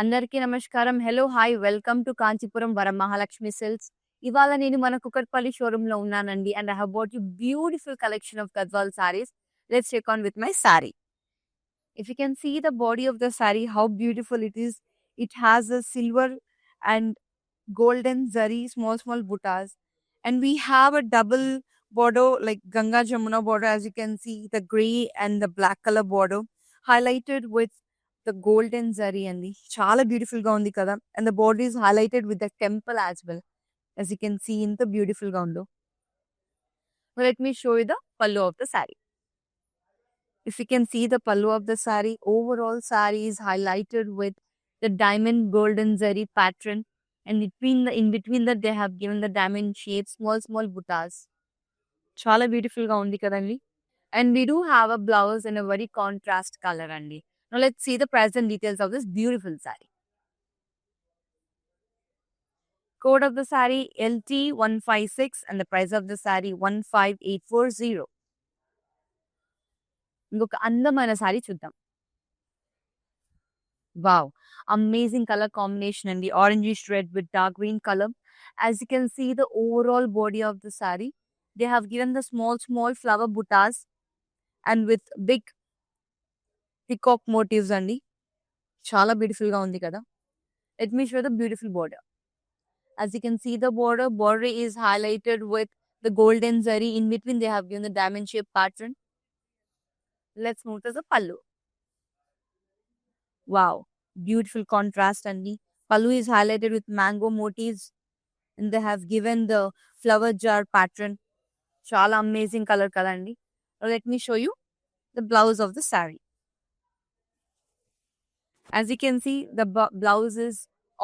అందరికీ నమస్కారం. Hello, hi, welcome to Kanchipuram Varamahalakshmi silks. ఇవాళ నేను మన కుకట్పల్లి షోరూమ్‌లో ఉన్నానండి. And I have bought you beautiful collection of Gadwal sarees. Let's check on with my saree. If you can see the body of the saree, how beautiful it is. It has a silver and golden zari, small buttas. And we have a double border like Ganga Jamuna border, as you can see, the gray and the black color border highlighted with the golden zari and the chala beautiful ga undi kada. And the border is highlighted with the temple as well, as you can see in the beautiful gown. Now let me show you the pallu of the saree. If you can see the pallu of the saree, overall saree is highlighted with the diamond golden zari pattern, and in between that they have given the diamond shaped small buttas. Chala beautiful ga undi kadandi. And we do have a blouse in a very contrast color andi. Now let's see the price and details of this beautiful saree. Code of the saree LT156 and the price of the saree 15840. ఇంకొక అందమైన sorry చూద్దాం. Wow, amazing color combination and the orangish red with dark green color. As you can see the overall body of the saree, they have given the small flower buttas and with big peacock motifs andi. Chala beautiful ga undi kada. Let me show the beautiful border. As you can see the border is highlighted with the golden zari. In between they have given the diamond shaped pattern. Let's move to the pallu. Wow, beautiful contrast and the pallu is highlighted with mango motifs, and they have given the flower jar pattern. Chala amazing color kalandi. Now let me show you the blouse of the saree. As you can see, the blouse is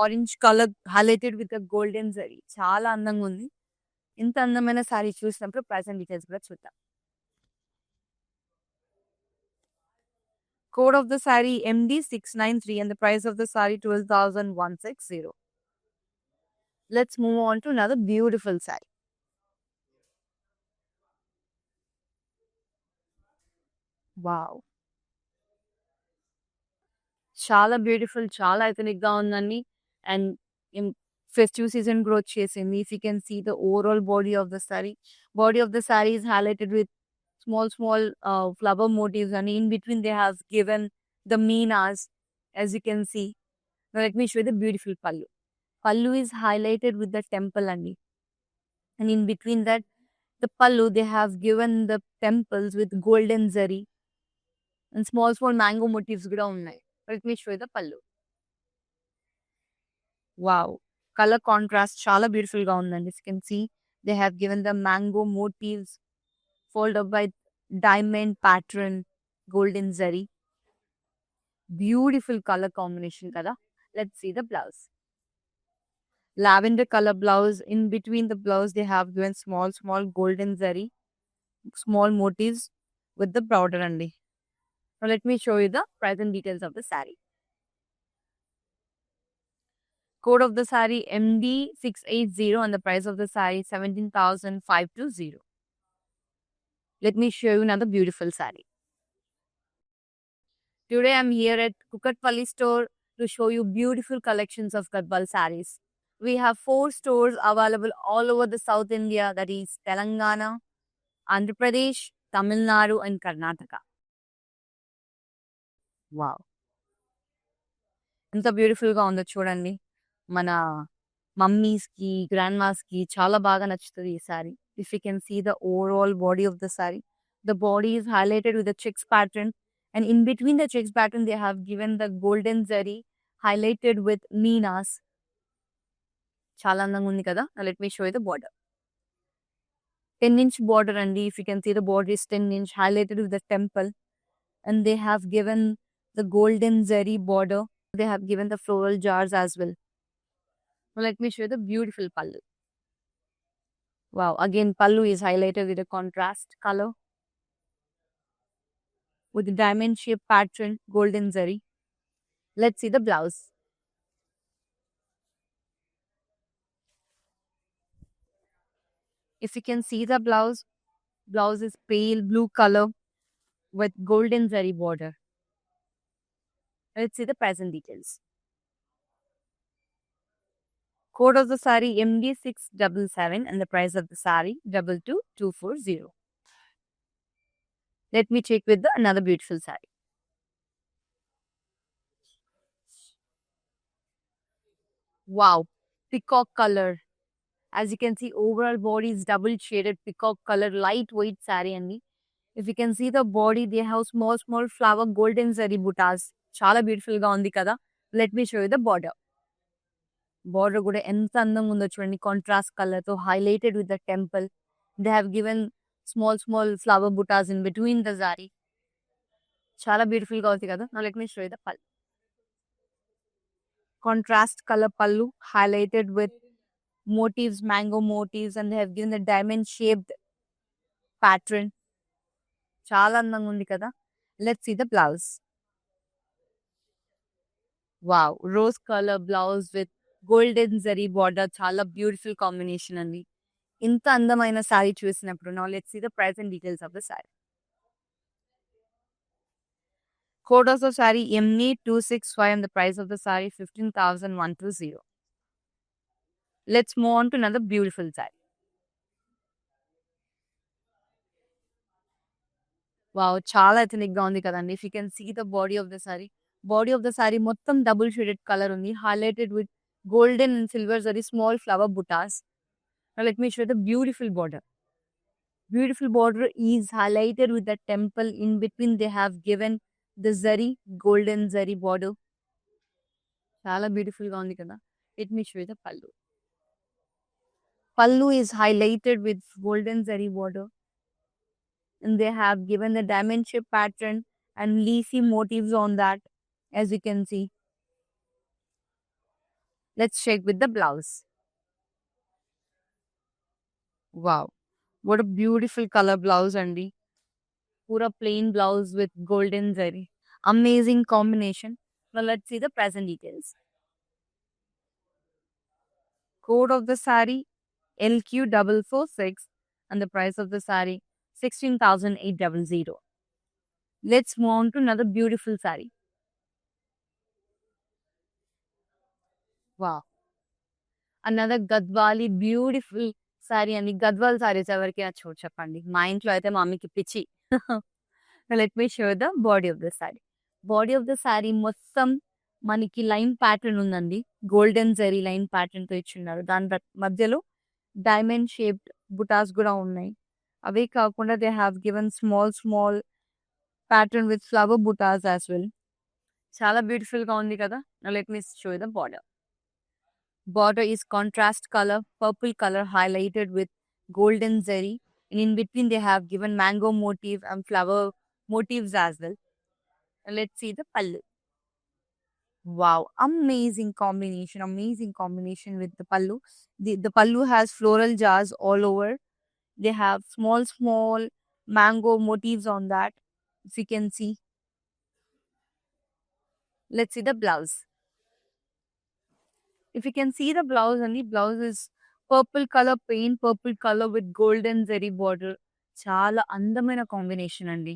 orange color highlighted with the golden zari. Chala andanga undi. ఇంత అందమైన సారీ చూసినప్పుడు price and details కూడా చూద్దాం. Code of the saree MD693 and the price of the saree 12,160. Let's move on to another beautiful saree. Wow, చాలా beautiful, చాలా ethnic గా ఉందండి. And festive season growth చేసింది. If you can see the overall body of the saree is highlighted with small flower motifs, and in between they have given the meenas, as you can see. Now let me show you the beautiful pallu. Pallu is highlighted with the temple andi, and in between that the pallu they have given the temples with golden zari and small mango motifs kuda unnai. Let me show you the pallu. Wow, color contrast chala beautiful ga undandi. As you can see, they have given the mango motifs followed up by diamond pattern golden zari. Beautiful color combination kada. Let's see the blouse. Lavender color blouse. In between the blouse they have given small golden zari, small motifs with the border andi. Now let me show you the price and details of the saree. Code of the saree MD680 and the price of the saree 17,520. Let me show you another beautiful saree. Today I'm here at Kukatpalli store to show you beautiful collections of Gadwal sarees. We have 4 stores available all over the South India, that is Telangana, Andhra Pradesh, Tamil Nadu and Karnataka. Wow, ఎంత beautiful గా ఉందో చూడండి. మన mummies కి, grand mass కి చాలా బాగా నచ్చుతుంది ఈ sorry. If you can see the overall body of the saree, the body is highlighted with the checks pattern, and in between the checks pattern they have given the golden zari highlighted with meenas. చాలా అందంగా ఉంది కదా. Now let me show you the border. 10-inch border andi. If you can see the border is 10-inch highlighted with the temple, and they have given the golden zari border. They have given the floral jars as well. Now let me show you the beautiful pallu. Wow, again pallu is highlighted with a contrast color with the diamond shaped pattern golden zari. Let's see the blouse. If you can see the blouse is pale blue color with golden zari border. Let's see the price and details. Code of the saree MD677 and the price of the saree 22240. Let me check with another beautiful saree. Wow, peacock color. As you can see, overall body is double shaded peacock color, lightweight saree and if you can see the body, they have small flower golden zari buttas. Chala beautiful ga undi kada. Let me show you the border. Border kuda enta andam undo chudandi, contrast color to highlighted with the temple. They have given small flower buttas in between the zari. Chala beautiful ga undi kada. Now let me show you the pallu. Contrast color pallu highlighted with motifs, mango motifs, and they have given the diamond shaped pattern. Chala andam undi kada. Let's see the blouse. Wow, rose color blouse with golden zari border. Chala beautiful combination andi. Inta andamaina saree చూసినప్పుడు now let's see the price and details of the saree. Code of the saree ME265 and the price of the saree 15,120. Let's move on to another beautiful saree. Wow, chala ethnic ga undi kadandi. If you can see the body of the saree మొత్తం double shaded color undi, highlighted with golden and silver zari small flower buttas. Now let me show you the beautiful border. Beautiful border is highlighted with the temple. In between they have given the zari, golden zari border. Chala beautiful ga undi kada. Let me show you the pallu. Pallu is highlighted with golden zari border. And they have given the diamond shape pattern and leafy motifs on that, as you can see. Let's check with the blouse. Wow, what a beautiful color blouse andi. Pura plain blouse with golden zari. Amazing combination. Now let's see the present details. Code of the saree LQ446 and the price of the saree 16,800. Let's move on to another beautiful saree. Wow, another Gadwali beautiful saree and Gadwal sarees ఎవరికైనా చూడు చెప్పండి. మా ఇంట్లో అయితే మమ్మీకి పిచ్చి. Let me show you the body of the saree. Body of the saree మొత్తం మనకి లైన్ ప్యాటర్న్ ఉందండి. గోల్డెన్ జరీ లైన్ ప్యాటర్న్ తో ఇచ్చిన్నారు. దాని మధ్యలో డైమండ్ షేప్డ్ బుటాస్ కూడా ఉన్నాయి. అవే కాకుండా they have given small pattern with flower butas as well. చాలా బ్యూటిఫుల్ గా ఉంది కదా. Let me show you the border. Border is contrast color, purple color highlighted with golden zari. And in between they have given mango motif and flower motifs as well. And let's see the pallu. Wow, amazing combination with the pallu. The pallu has floral jars all over. They have small mango motifs on that, if you can see. Let's see the blouse. If you can see the blouse, and the blouse is purple color paint, purple color with golden zari border. Chala andamaina combination andi.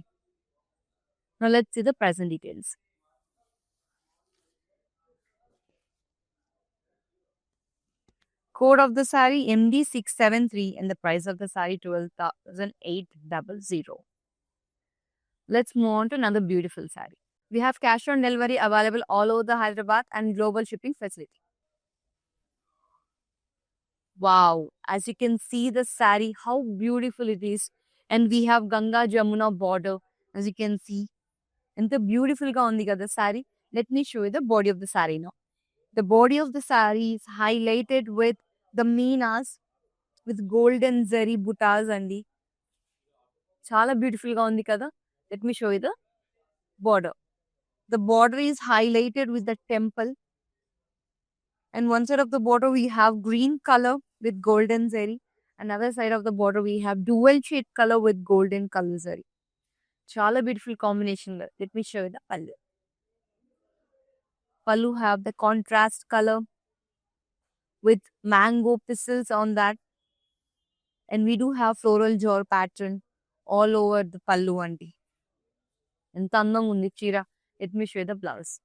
Now let's see the present details. Code of the saree MD673 and the price of the saree 12,800. Let's move on to another beautiful saree. We have cash on delivery available all over the Hyderabad and global shipping facility. Wow, as you can see the saree, how beautiful it is. And we have Ganga Jamuna border, as you can see. And the beautiful ga undi kada saree. Let me show you the body of the saree now. The body of the saree is highlighted with the meenas with golden zari buttas andi. Chala beautiful ga undi kada. Let me show you the border. The border is highlighted with the temple. And one side of the border we have green color with golden zari. Another side of the border we have dual shade color with golden color zari. Chala beautiful combination. Let me show you the pallu. Pallu have the contrast color with mango pistils on that. And we do have floral jar pattern all over the pallu andi. And tandam undi chira. Let me show you the blouse.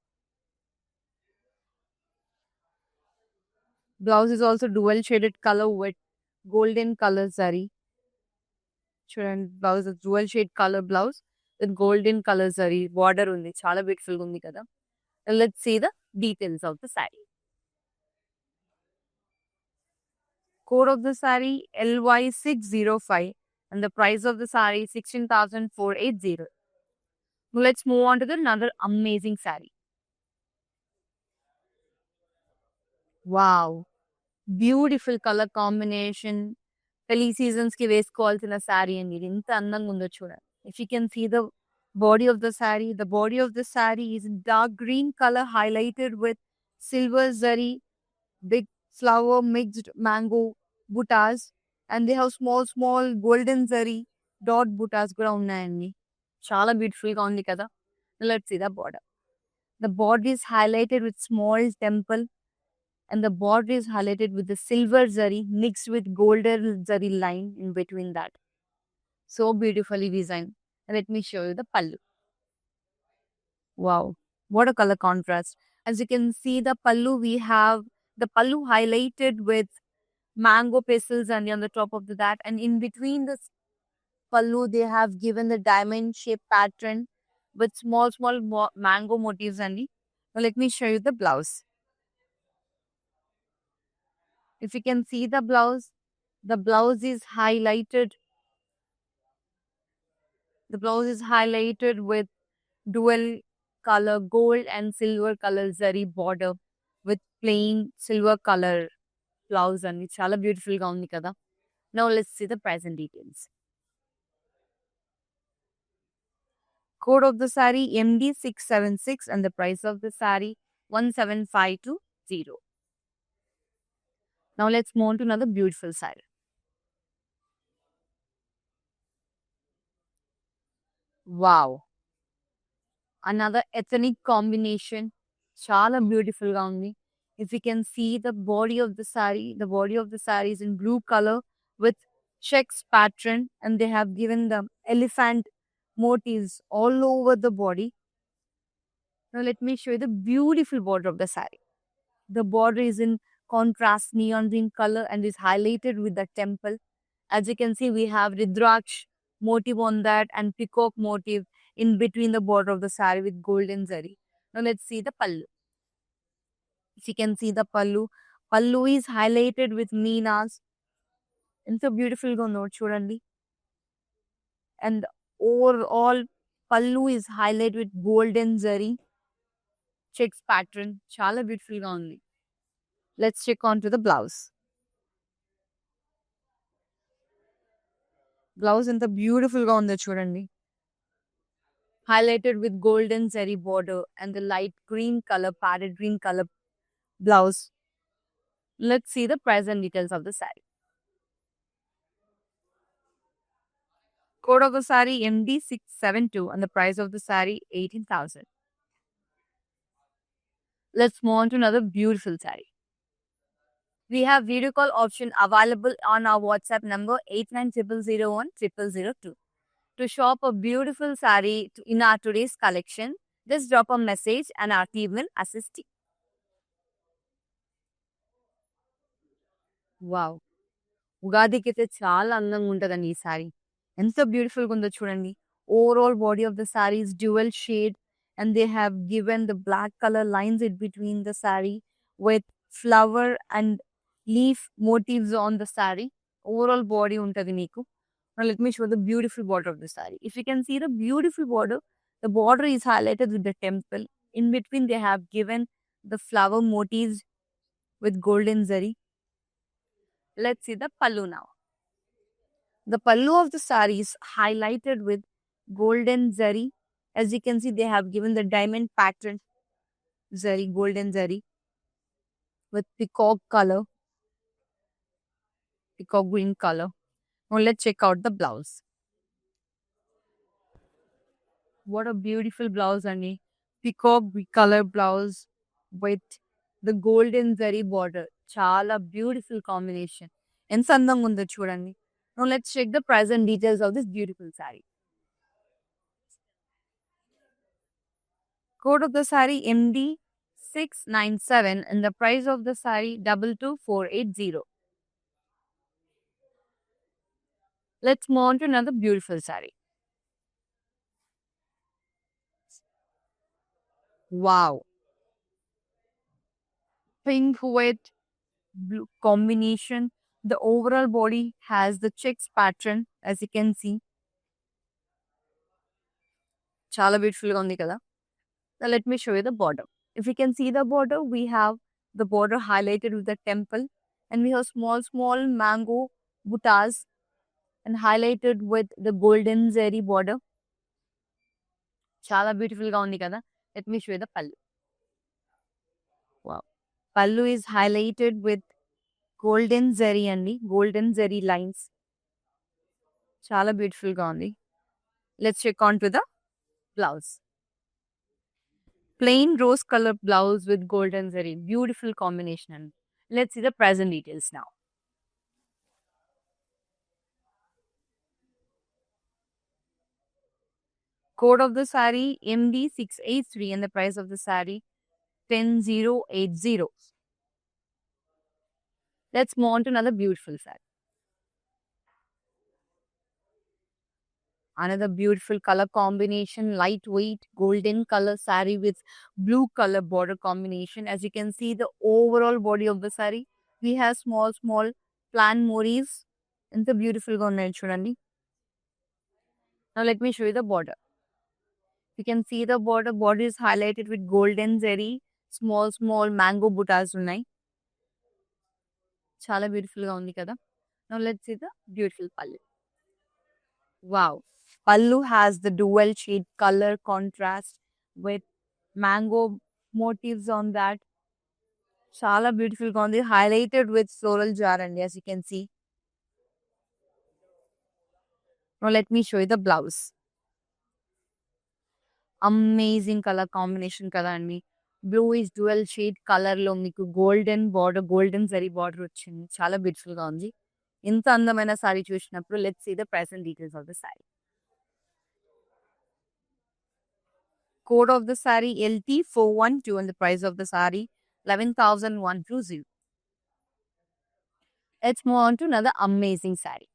Blouse is also dual shaded color with golden color zari. చూడండి blouse dual shade colour blouse with golden colour zari border ఉంది. చాలా beautiful గా ఉంది కదా. Let's see the details of the saree. Code of the saree LY605 and the price of the saree 16,480. Now let's move on to the another amazing saree. Wow, beautiful colour combination. పెళ్లి seasons కి వేసుకోవాల్సిన శారీ అండి ఇది. ఎంత అందంగా ఉందో చూడండి. If you can see the body of the saree, the body of the saree is dark green colour highlighted with silver zari, big flower mixed mango buttas, and they have small golden zari dot buttas కూడా ఉన్నాయండి. చాలా beautiful గా ఉంది కదా. Let's see the border. The border is highlighted with small temple and the border is highlighted with the silver zari mixed with golden zari line in between that. So beautifully designed. Let me show you the pallu. Wow, what a color contrast. As you can see the pallu, we have the pallu highlighted with mango pestils and on the top of that, and in between the pallu they have given the diamond shape pattern with small mango motifs. And now let me show you the blouse. If you can see the blouse is highlighted. The blouse is highlighted with dual color gold and silver color zari border with plain silver color blouse and it's chala beautiful ga undi kada. Now let's see the price and details. Code of the saree MD676 and the price of the saree 17520. Now let's move on to another beautiful saree. Wow, another ethnic combination. Chala beautiful ga undi. If you can see the body of the saree is in blue color with checks pattern and they have given the elephant motifs all over the body. Now let me show you the beautiful border of the saree. The border is in contrast neon green color and is highlighted with the temple. As you can see, we have Ridraksh motif on that and peacock motif in between the border of the saree with golden zari. Now let's see the pallu. If you can see the pallu is highlighted with meenas. It's a beautiful go note chudandi. And overall pallu is highlighted with golden zari checks pattern. Chala beautiful ga undi. Let's check on to the blouse. Blouse in the beautiful ga undi chudandi. Highlighted with golden zari border and the light green color, padded green color blouse. Let's see the price and details of the saree. Code of the saree MD672 and the price of the saree 18,000. Let's move on to another beautiful saree. We have video call option available on our WhatsApp number 8900010002. To shop a beautiful saree in our today's collection, just drop a message and our team will assist you. Wow, ఉగాదికి అయితే చాలా అందంగా ఉంటుందండి ఈ sorry. ఎంత బ్యూటిఫుల్గా ఉందో చూడండి. Overall body of the saree is dual shade and they have given the black colour lines in between the saree with flower and leaf motifs on the sorry. Overall body ఉంటుంది మీకు. Now let me show the beautiful border of the saree. If you can see the beautiful border, the border is highlighted with the temple. In between they have given the flower motifs with golden zari. Let's see the pallu now. The pallu of the saree is highlighted with golden zari. As you can see, they have given the diamond pattern zari, golden zari with peacock color, peacock green color. Now let's check out the blouse. What a beautiful blouse, Annie. Peacock color blouse with the golden zari border. Chala beautiful combination. ఎంత అందంగా ఉందో చూడండి. Now let's check the price and details of this beautiful saree. Code of the saree MD 697 and the price of the saree 22480. Let's move on to another beautiful saree. Wow. Pink with blue combination. The overall body has the checks pattern, as you can see. Chala beautiful ga undi kada. Now let me show you the border. If you can see the border, we have the border highlighted with the temple, and we have small mango buttas and highlighted with the golden zari border. Chala beautiful ga undi kada. Let me show you the pallu. Wow. Pallu is highlighted with golden zari andi, golden zari lines. Chala beautiful ga undi. Let's check on to the blouse. Plain rose color blouse with golden zari. Beautiful combination. Let's see the present details now. Code of the saree MD683 and the price of the saree 10080. Let's move on to another beautiful saree. Another beautiful color combination, lightweight golden color saree with blue color border combination. As you can see, the overall body of the saree, we have small plan motifs. It's a beautiful chudandi. Now let me show you the border. You can see the border is highlighted with golden zari, small mango buttas unnai. Chala beautiful ga undi kada. Now let's see the beautiful pallu. Wow. Pallu has the dual shade color contrast with mango motifs on that. Chala beautiful ga undi, highlighted with floral jar, and as you can see. Now let me show you the blouse. Amazing color combination కదండి. Blue is dual shade colour లో మీకు golden zari border వచ్చింది. చాలా beautiful గా ఉంది. ఇంత అందమైన సారీ చూసినప్పుడు let's see the present details of the saree. Code of the saree LT412 and the price of the saree 11,120. Let's move on to another amazing saree.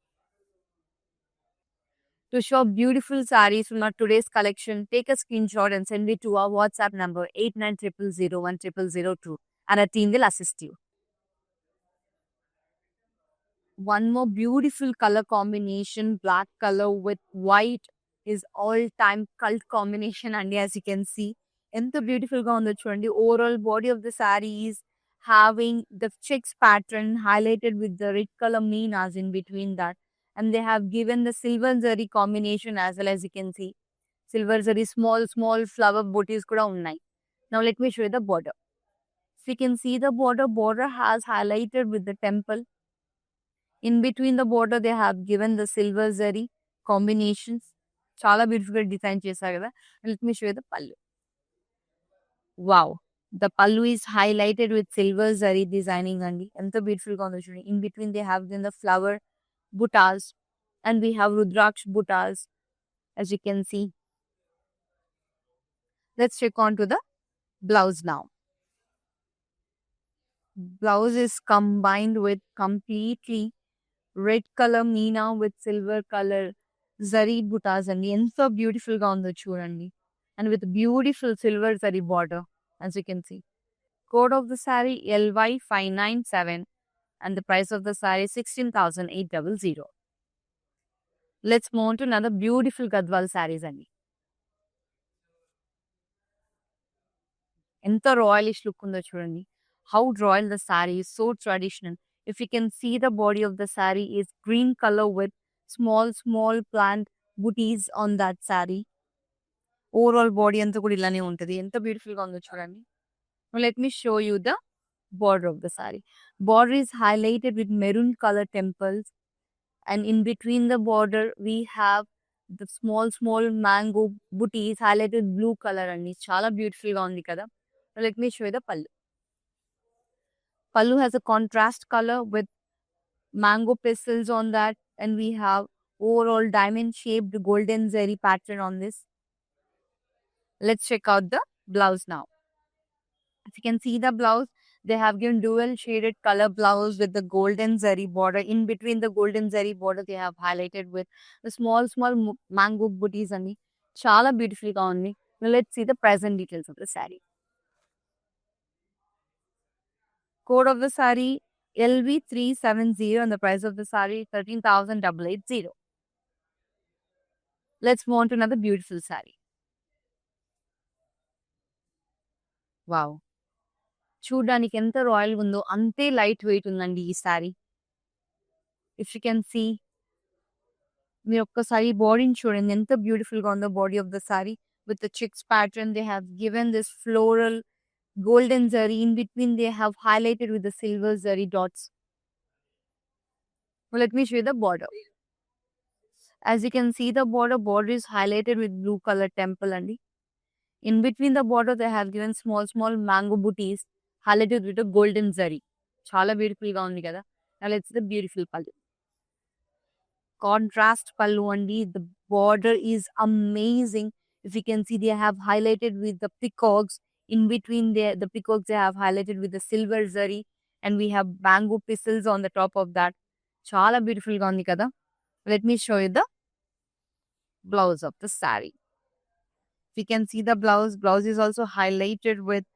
To show beautiful sarees from our today's collection, take a screenshot and send it to our WhatsApp number 8900010002 and our team will assist you. One more beautiful color combination, black color with white is all-time cult combination, and as you can see, enta beautiful ga undo chudandi. Overall body of the saree is having the checks pattern highlighted with the red color meenas in between that. And they have given the silver zari combination as well, as you can see. Silver zari small flower booties kuda unnai. Now let me show you the border. So you can see the border has highlighted with the temple. In between the border, they have given the silver zari combinations. Chala beautiful design chesaru kada. Let me show you the pallu. Wow. The pallu is highlighted with silver zari designing andi. Enta beautiful ga undo chudandi. In between they have given the flower buttas, and we have Rudraksh buttas, as you can see. Let's check on to the blouse now. Blouse is combined with completely red color meena with silver color zari buttas and enta beautiful ga undo chudandi, and with beautiful silver zari border, as you can see. Code of the saree LY597 and the price of the saree 16,800. Let's move on to another beautiful Gadwal sarees andi. Enta royalish look undo chudandi. How royal the saree is, so traditional. If you can see, the body of the saree is green color with small plant booties on that saree. Overall body anta kuda ilane untadi. Enta beautiful ga undo chudandi. Now let me show you the border of the saree. Border is highlighted with maroon color temples, and in between the border we have the small mango booties highlighted blue color and chala beautiful ga undi kada. Now let me show you the pallu. Pallu has a contrast color with mango pistils on that, and we have overall diamond shaped golden zari pattern on this. Let's check out the blouse now. If you can see the blouse, they have given dual shaded color blouse with the golden zari border. In between the golden zari border, they have highlighted with the small mango booties and chala beautiful ga undi. Now let's see the present details of the saree. Code of the saree LV370 and the price of the saree 13,880. Let's move on to another beautiful saree. Wow. చూడడానికి ఎంత royal ఉందో అంతే light weight ఉందండి ఈ sorry. If you can see, మీరు ఒక్కసారి బాడీని చూడండి ఎంత బ్యూటిఫుల్ గా ఉందో body of the saree with the checks pattern. They have given this floral golden zari. In between they have highlighted with the silver zari dots. Well, let me show you the border. As you can see, the border is highlighted with blue color temple and in between the border they have given small mango booties highlighted with a golden zari. Chala beautiful ga undi kada. Now let's see the beautiful pallu. Contrast pallu andi. The border is amazing. If you can see, they have highlighted with the peacocks. In between the peacocks, they have highlighted with the silver zari, and we have bamboo pistils on the top of that. Chala beautiful ga undi kada. Let me show you the blouse of the saree. You can see the blouse is also highlighted with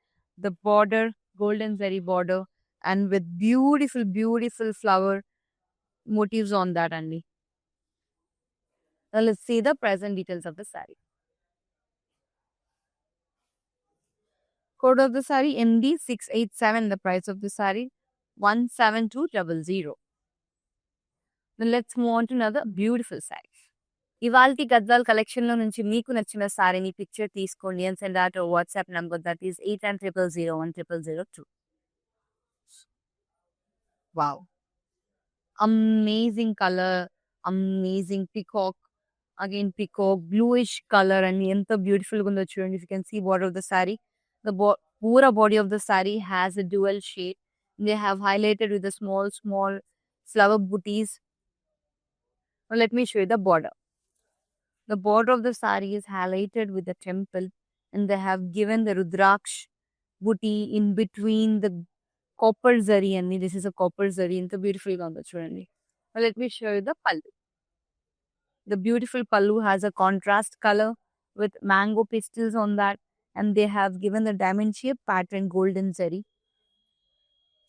the border, golden zari border, and with beautiful flower motifs on that only. Now let's see the present details of the saree. Code of the saree MD687. The price of the saree 17200. Then let's move on to another beautiful saree. ఇవాల్టి Gadwal collection లో నుంచి మీకు నచ్చిన సారీని picture తీసుకోండి and send out WhatsApp number that is 8900010002. Wow, amazing colour, amazing peacock, again peacock bluish colour and ఎంత beautiful గా ఉందో చూడండి. If you can see border of the saree, the pura body of the saree has a dual shade. They have highlighted with the small flower booties. Now let me show you the border. The border of the saree is highlighted with the temple, and they have given the Rudraksh booty in between the copper zari. And this is a copper zari. It's beautiful ga undo chudandi. Now let me show you the pallu. The beautiful pallu has a contrast color with mango pistils on that, and they have given the diamond shape pattern golden zari.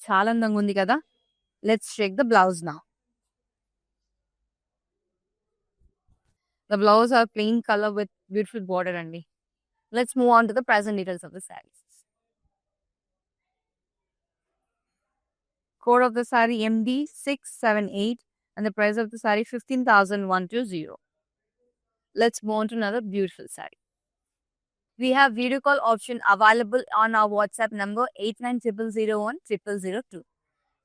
Chala andanga undi kada. Let's check the blouse now. The blouse are plain color with beautiful border andi. Let's move on to the present details of the saree. Code of the saree MD678 and the price of the saree 15,120. Let's move on to another beautiful saree. We have video call option available on our WhatsApp number 8900010002.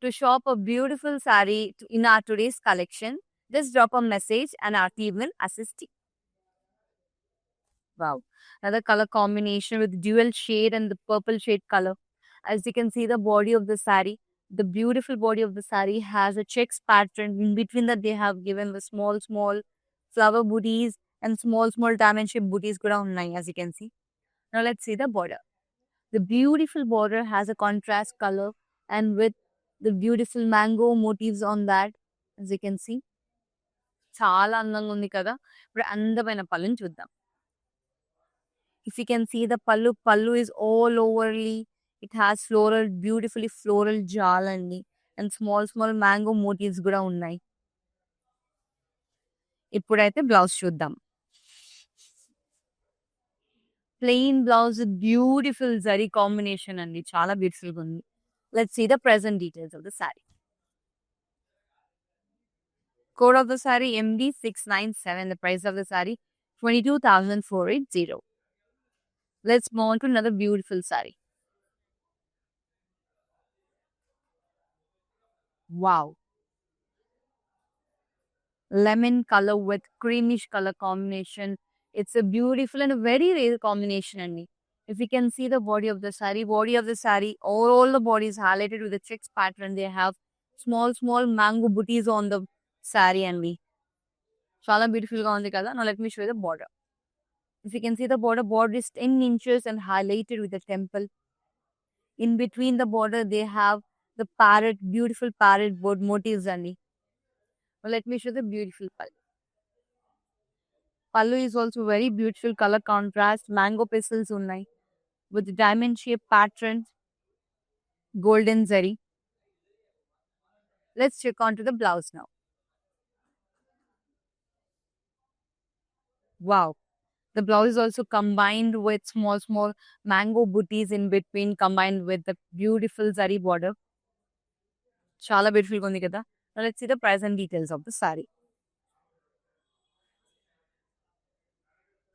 To shop a beautiful saree in our today's collection, just drop a message and our team will assist you. Wow, another color combination with dual shade and the purple shade color. As you can see, the body of the saree, the beautiful body of the saree has a checks pattern. In between that, they have given the small flower booties and small diamond shape booties kuda unnai, as you can see. Now let's see the border. The beautiful border has a contrast color and with the beautiful mango motifs on that, as you can see. Chala andanga undi kada. Ippudu andamaina palluni chuddam. If you can see the pallu is all overly, it has beautifully floral jal and small mango motifs kuda unnai. Ippudaithe blouse chuddam. Plain blouse with beautiful zari combination andi. Chala beautiful ga undi. Let's see the present details of the saree. Code of the saree MD697. The price of the saree 22,480. Let's move on to another beautiful saree. Wow, lemon color with creamish color combination. It's a beautiful and a very rare combination andi. If you can see the body of the saree, all the body is highlighted with the checks pattern. They have small mango booties on the saree andi. Chala beautiful ga undi kada. Now let me show you the border. If you can see the border is 10 inches and highlighted with the temple. In between the border, they have the parrot, beautiful parrot board motifs అండి. Let me show the beautiful pallu. Pallu is also very beautiful color contrast. Mango pistils ఉన్నాయి with diamond shape pattern, golden zari. Let's check onto the blouse now. Wow. The blouse is also combined with small mango booties in between, combined with the beautiful zari border. Chala beautiful gundi kada. Now let's see the price and details of the saree.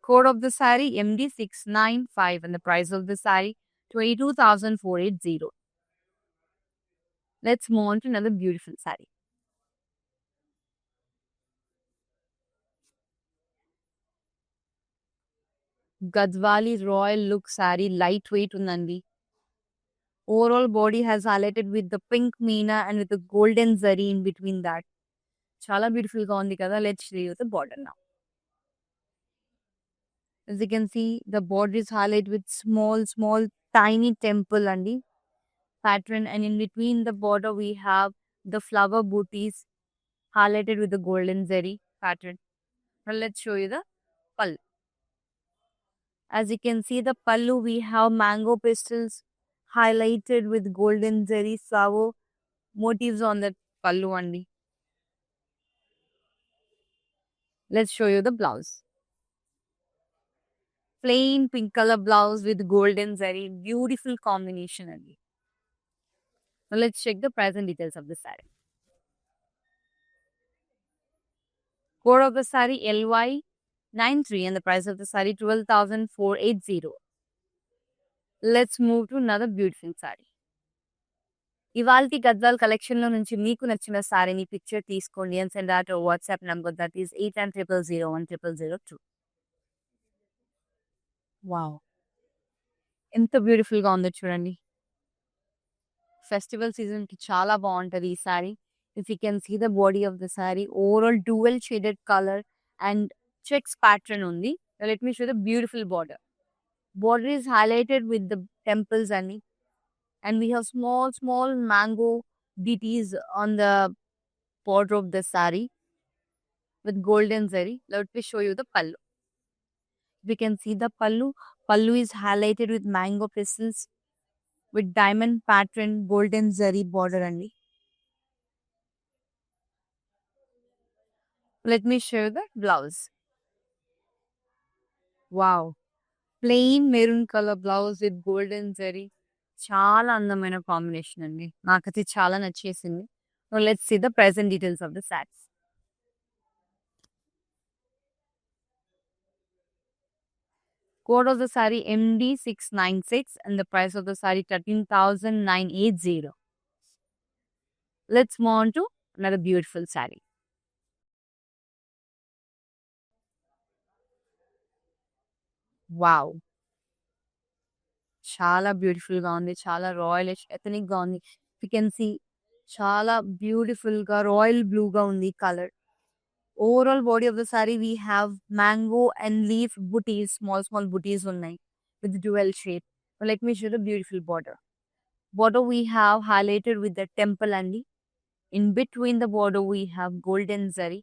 Code of the saree MD695 and the price of the saree 22,480. Let's move on to another beautiful saree. Gadwali Royal Look saree, lightweight unandi. Overall body has highlighted with the pink meena and with the golden zari in between that. Chala beautiful ga undi kada. Let's show you the border now. As you can see, the border is highlighted with small, tiny temple andi pattern, and in between the border we have the flower booties highlighted with the golden zari pattern. Now let's show you the pallu. As you can see, the pallu we have mango pistils highlighted with golden zari flower motifs on the pallu andi. Let's show you the blouse. Plain pink color blouse with golden zari, beautiful combination andi. Now let's check the price and details of the saree. Code of the saree LY93 and the price of the saree 12,480. Let's move to another beautiful saree. ఇవాల్టి Gadwal collection లో నుంచి మీకు నచ్చిన సారీని picture తీసుకోండి and send that WhatsApp number that is 8900010002. Wow, ఎంత beautiful గా ఉందో చూడండి. ఫెస్టివల్ సీజన్ కి చాలా బాగుంటది ఈ sorry. If you can see the body of the sorry, overall dual shaded colour and checks pattern ఉంది. Let me show the beautiful border. Border is highlighted with the temples and we have small mango deities on the border of the saree with golden zari. Let me show you the pallu. We can see the pallu. Pallu is highlighted with mango pistils with diamond pattern golden zari border only. Let me show you the blouse. Wow. Plain maroon color blouse with golden zari. చాలా అందమైన combination అండి. నాకైతే చాలా నచ్చేసింది. So let's see the price and details of the sarees. Code of the saree MD696 and the price of the saree 13,980. Let's move on to another beautiful saree. Wow. చాలా beautiful గా ఉంది. చాలా రాయలిష్ ఎథనిక్ గా ఉంది. యూ కెన్ సీ చాలా beautiful గా royal blue గా ఉంది colour. Overall body of the sorry we have mango and leaf buttis, small బుటీస్ ఉన్నాయి with dual shape. Let me show the beautiful border. Border we have highlighted with the temple andi. In between the border we have golden zari.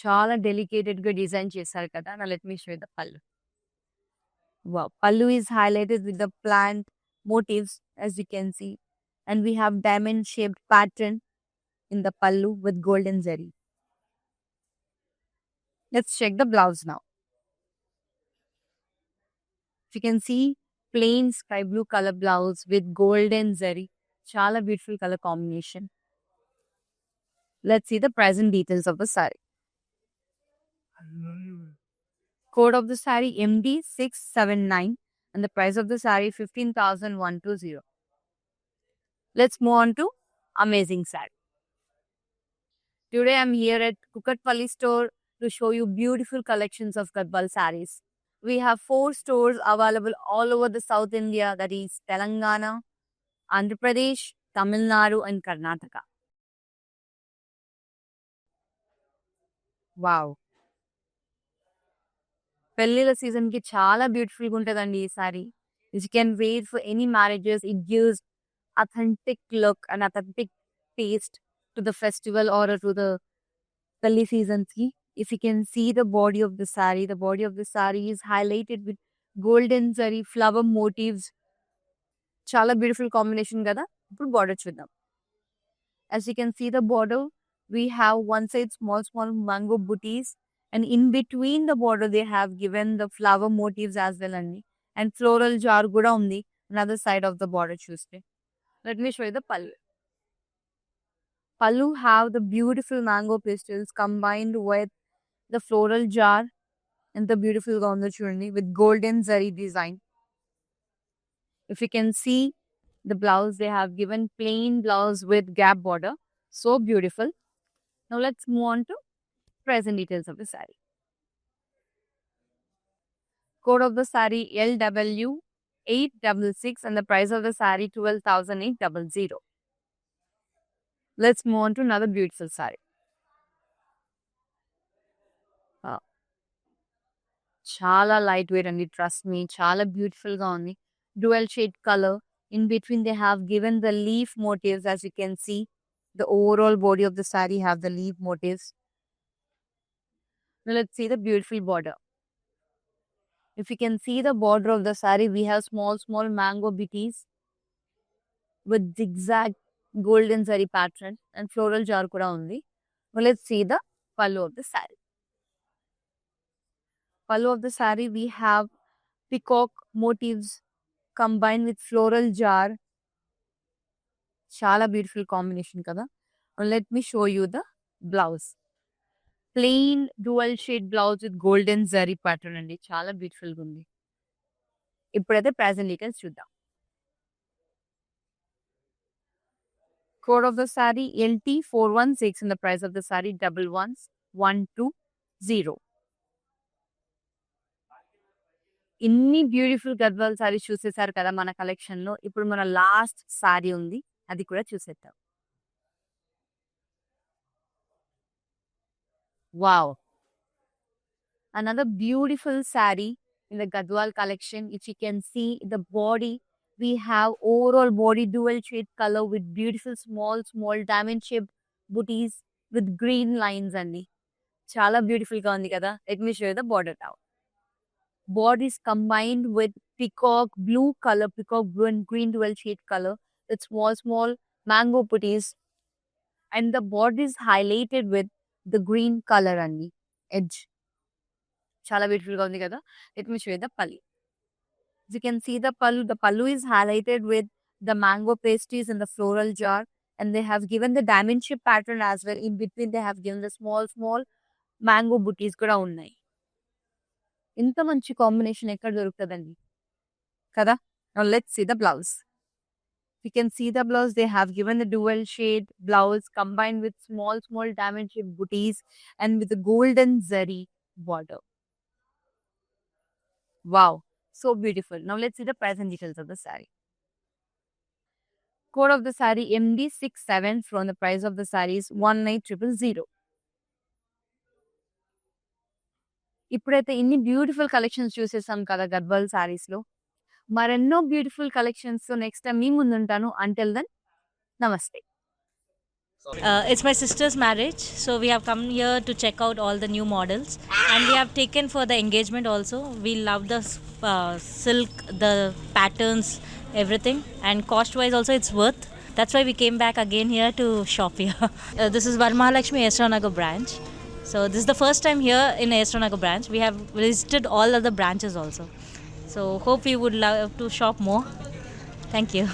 చాలా డెలికేటెడ్ గా design చేశారు కదా. Now let me show you the pallu. Wow, pallu is highlighted with the plant motifs as you can see, and we have diamond shaped pattern in the pallu with golden zari. Let's check the blouse now. You can see plain sky blue color blouse with golden zari. Chala beautiful color combination. Let's see the price and details of the saree. Code of the saree MD679 and the price of the saree 15,120. Let's move on to amazing saree. Today I'm here at Kukatpalli store to show you beautiful collections of Gadwal sarees. We have 4 stores available all over the South India, that is Telangana, Andhra Pradesh, Tamil Nadu and Karnataka. Wow. పెళ్ళిళ్ళ season కి చాలా beautiful గా ఉంటదండి ఈ sorry. If you can wear for any marriages, it gives authentic look and authentic taste to the festival or to the Kali season. If you can see the body of the body of the sari is highlighted with golden zari flower motifs. Chala beautiful combination kada. ఇప్పుడు border చూద్దాం. As you can see the border, we have one side small mango booties, and in between the border they have given the flower motifs as well and floral jar kuda undi another side of the border చూస్తే. Let me show you the pallu. Pallu have the beautiful mango pistils combined with the floral jar and the beautiful gonda churni with golden zari design. If you can see the blouse, they have given plain blouse with gap border. So beautiful. Now let's move on to present details of the saree. Code of the saree LW866 and the price of the saree 12,800. Let's move on to another beautiful saree. Chala lightweight and trust me, chala beautiful ga undi. Dual shade color. In between they have given the leaf motifs, as you can see. The overall body of the saree have the leaf motifs. Now let's see the beautiful border. If you can see the border of the saree, we have small mango bitties with zigzag golden zari pattern and floral jar kuda undi. Now let's see the pallu of the saree. Pallu of the saree, we have peacock motifs combined with floral jar. Chala beautiful combination kada. Now let me show you the blouse. Plain dual shade blouse with golden zari pattern andi. Chala beautiful ga undi. ఇప్పుడైతే present details చూద్దాం. Code of the saree LT416 and the price of the saree 11,120. ఇన్ని beautiful Gadwal sorry చూసేసారు కదా మన collection లో. ఇప్పుడు మన last sorry ఉంది, అది కూడా చూసేద్దాం. Wow, another beautiful saree in the Gadwal collection. If you can see the body, we have overall body dual shade color with beautiful small diamond shaped booties with green lines andi. Chala beautiful ga undi kada. Let me show you the border now. Bodies combined with peacock blue color, peacock blue and green dual shade color with small mango booties, and the body is highlighted with the green color andi edge. Chala beautiful ga undi kada. Let me show you the pallu. As you can see the pallu is highlighted with the mango pastries and the floral jar, and they have given the diamond shape pattern as well. In between they have given the small mango booties kuda unnai. ఇంత మంచి combination ఎక్కడ దొరుకుతుందండి కదా. Now let's see the blouse. You can see the blouse, they have given the dual shade blouse combined with small diamond shaped booties and with the golden zari border. Wow, so beautiful. Now let's see the present details of the saree. Code of the saree MD67 from the price of the saree is 19,000. ఇప్పుడైతే ఇన్ని beautiful collections చూసేసాం కదా గద్వాల్ సారీస్ లో. మరెన్నో beautiful collections తో next time మీ ముందుంటాను. Until then నమస్తే. It's my sister's marriage, so we have come here to check out all the new models, and we have taken for the engagement also. We love the silk, the patterns, everything, and cost wise also it's worth. That's why we came back again here to shop here. This is Varamahalakshmi Esranagar branch. So this is the first time here in Esranagar branch. We have visited all other branches also. So hope you would love to shop more. Thank you.